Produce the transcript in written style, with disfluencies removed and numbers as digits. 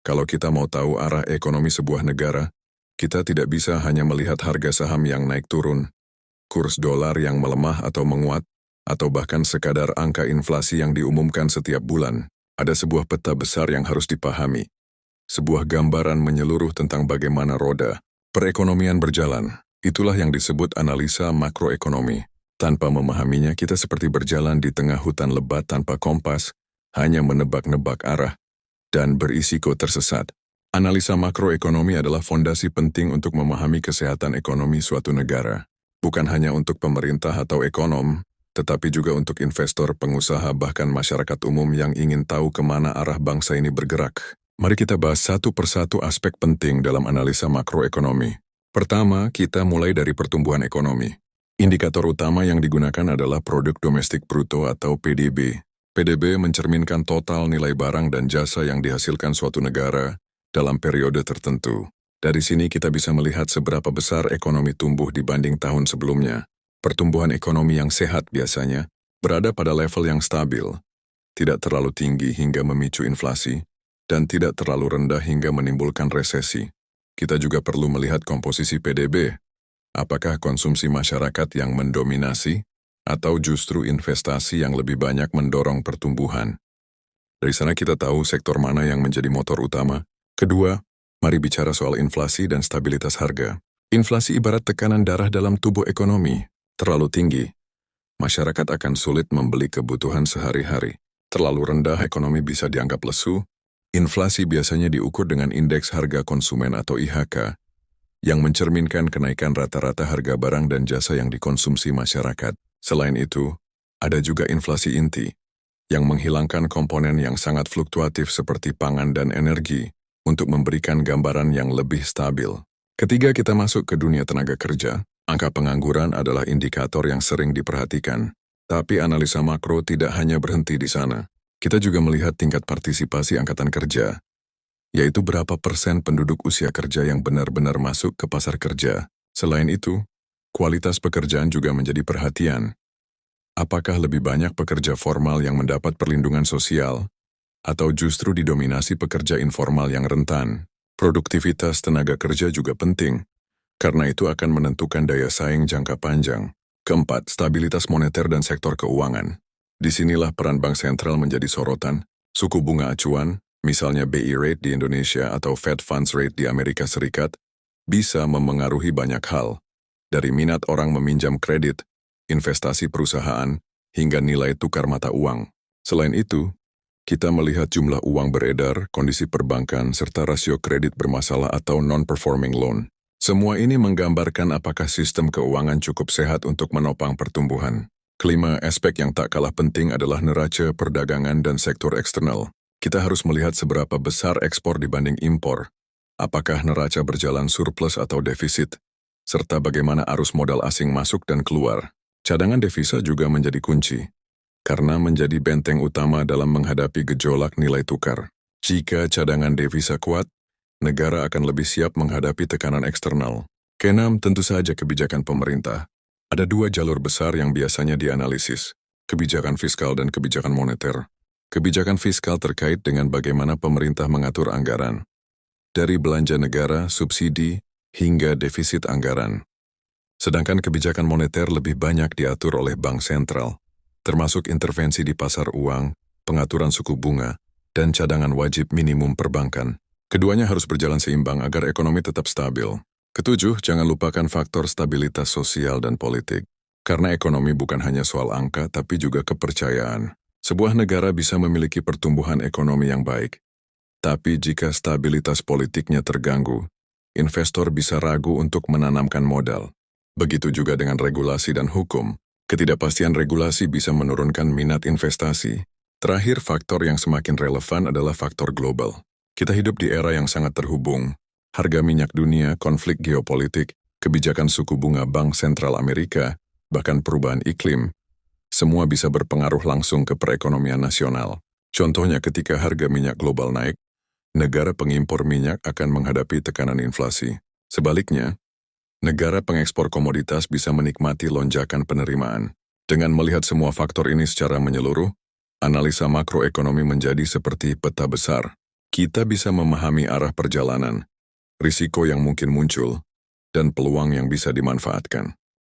Kalau kita mau tahu arah ekonomi sebuah negara, kita tidak bisa hanya melihat harga saham yang naik turun, kurs dolar yang melemah atau menguat, atau bahkan sekadar angka inflasi yang diumumkan setiap bulan. Ada sebuah peta besar yang harus dipahami. Sebuah gambaran menyeluruh tentang bagaimana roda perekonomian berjalan. Itulah yang disebut analisa makroekonomi. Tanpa memahaminya, kita seperti berjalan di tengah hutan lebat tanpa kompas, hanya menebak-nebak arah, dan berisiko tersesat. Analisa makroekonomi adalah fondasi penting untuk memahami kesehatan ekonomi suatu negara. Bukan hanya untuk pemerintah atau ekonom, tetapi juga untuk investor, pengusaha, bahkan masyarakat umum yang ingin tahu kemana arah bangsa ini bergerak. Mari kita bahas satu persatu aspek penting dalam analisa makroekonomi. Pertama, kita mulai dari pertumbuhan ekonomi. Indikator utama yang digunakan adalah Produk Domestik Bruto atau PDB. PDB mencerminkan total nilai barang dan jasa yang dihasilkan suatu negara dalam periode tertentu. Dari sini kita bisa melihat seberapa besar ekonomi tumbuh dibanding tahun sebelumnya. Pertumbuhan ekonomi yang sehat biasanya berada pada level yang stabil, tidak terlalu tinggi hingga memicu inflasi, dan tidak terlalu rendah hingga menimbulkan resesi. Kita juga perlu melihat komposisi PDB. Apakah konsumsi masyarakat yang mendominasi, atau justru investasi yang lebih banyak mendorong pertumbuhan? Dari sana kita tahu sektor mana yang menjadi motor utama. Kedua, mari bicara soal inflasi dan stabilitas harga. Inflasi ibarat tekanan darah dalam tubuh ekonomi. Terlalu tinggi, masyarakat akan sulit membeli kebutuhan sehari-hari. Terlalu rendah, ekonomi bisa dianggap lesu. Inflasi biasanya diukur dengan indeks harga konsumen atau IHK, yang mencerminkan kenaikan rata-rata harga barang dan jasa yang dikonsumsi masyarakat. Selain itu, ada juga inflasi inti, yang menghilangkan komponen yang sangat fluktuatif seperti pangan dan energi, untuk memberikan gambaran yang lebih stabil. Ketiga, kita masuk ke dunia tenaga kerja. Angka pengangguran adalah indikator yang sering diperhatikan. Tapi analisa makro tidak hanya berhenti di sana. Kita juga melihat tingkat partisipasi angkatan kerja, yaitu berapa persen penduduk usia kerja yang benar-benar masuk ke pasar kerja. Selain itu, kualitas pekerjaan juga menjadi perhatian. Apakah lebih banyak pekerja formal yang mendapat perlindungan sosial, atau justru didominasi pekerja informal yang rentan? Produktivitas tenaga kerja juga penting, karena itu akan menentukan daya saing jangka panjang. Keempat, stabilitas moneter dan sektor keuangan. Disinilah peran bank sentral menjadi sorotan. Suku bunga acuan, misalnya BI rate di Indonesia atau Fed Funds rate di Amerika Serikat, bisa memengaruhi banyak hal, dari minat orang meminjam kredit, investasi perusahaan, hingga nilai tukar mata uang. Selain itu, kita melihat jumlah uang beredar, kondisi perbankan, serta rasio kredit bermasalah atau non-performing loan. Semua ini menggambarkan apakah sistem keuangan cukup sehat untuk menopang pertumbuhan. Kelima, aspek yang tak kalah penting adalah neraca, perdagangan, dan sektor eksternal. Kita harus melihat seberapa besar ekspor dibanding impor. Apakah neraca berjalan surplus atau defisit, serta bagaimana arus modal asing masuk dan keluar. Cadangan devisa juga menjadi kunci, karena menjadi benteng utama dalam menghadapi gejolak nilai tukar. Jika cadangan devisa kuat, negara akan lebih siap menghadapi tekanan eksternal. Keenam, tentu saja kebijakan pemerintah. Ada dua jalur besar yang biasanya dianalisis, kebijakan fiskal dan kebijakan moneter. Kebijakan fiskal terkait dengan bagaimana pemerintah mengatur anggaran, dari belanja negara, subsidi, hingga defisit anggaran. Sedangkan kebijakan moneter lebih banyak diatur oleh bank sentral, termasuk intervensi di pasar uang, pengaturan suku bunga, dan cadangan wajib minimum perbankan. Keduanya harus berjalan seimbang agar ekonomi tetap stabil. Ketujuh, jangan lupakan faktor stabilitas sosial dan politik. Karena ekonomi bukan hanya soal angka, tapi juga kepercayaan. Sebuah negara bisa memiliki pertumbuhan ekonomi yang baik. Tapi jika stabilitas politiknya terganggu, investor bisa ragu untuk menanamkan modal. Begitu juga dengan regulasi dan hukum. Ketidakpastian regulasi bisa menurunkan minat investasi. Terakhir, faktor yang semakin relevan adalah faktor global. Kita hidup di era yang sangat terhubung. Harga minyak dunia, konflik geopolitik, kebijakan suku bunga Bank Sentral Amerika, bahkan perubahan iklim, semua bisa berpengaruh langsung ke perekonomian nasional. Contohnya ketika harga minyak global naik, negara pengimpor minyak akan menghadapi tekanan inflasi. Sebaliknya, negara pengekspor komoditas bisa menikmati lonjakan penerimaan. Dengan melihat semua faktor ini secara menyeluruh, analisa makroekonomi menjadi seperti peta besar. Kita bisa memahami arah perjalanan, risiko yang mungkin muncul, dan peluang yang bisa dimanfaatkan.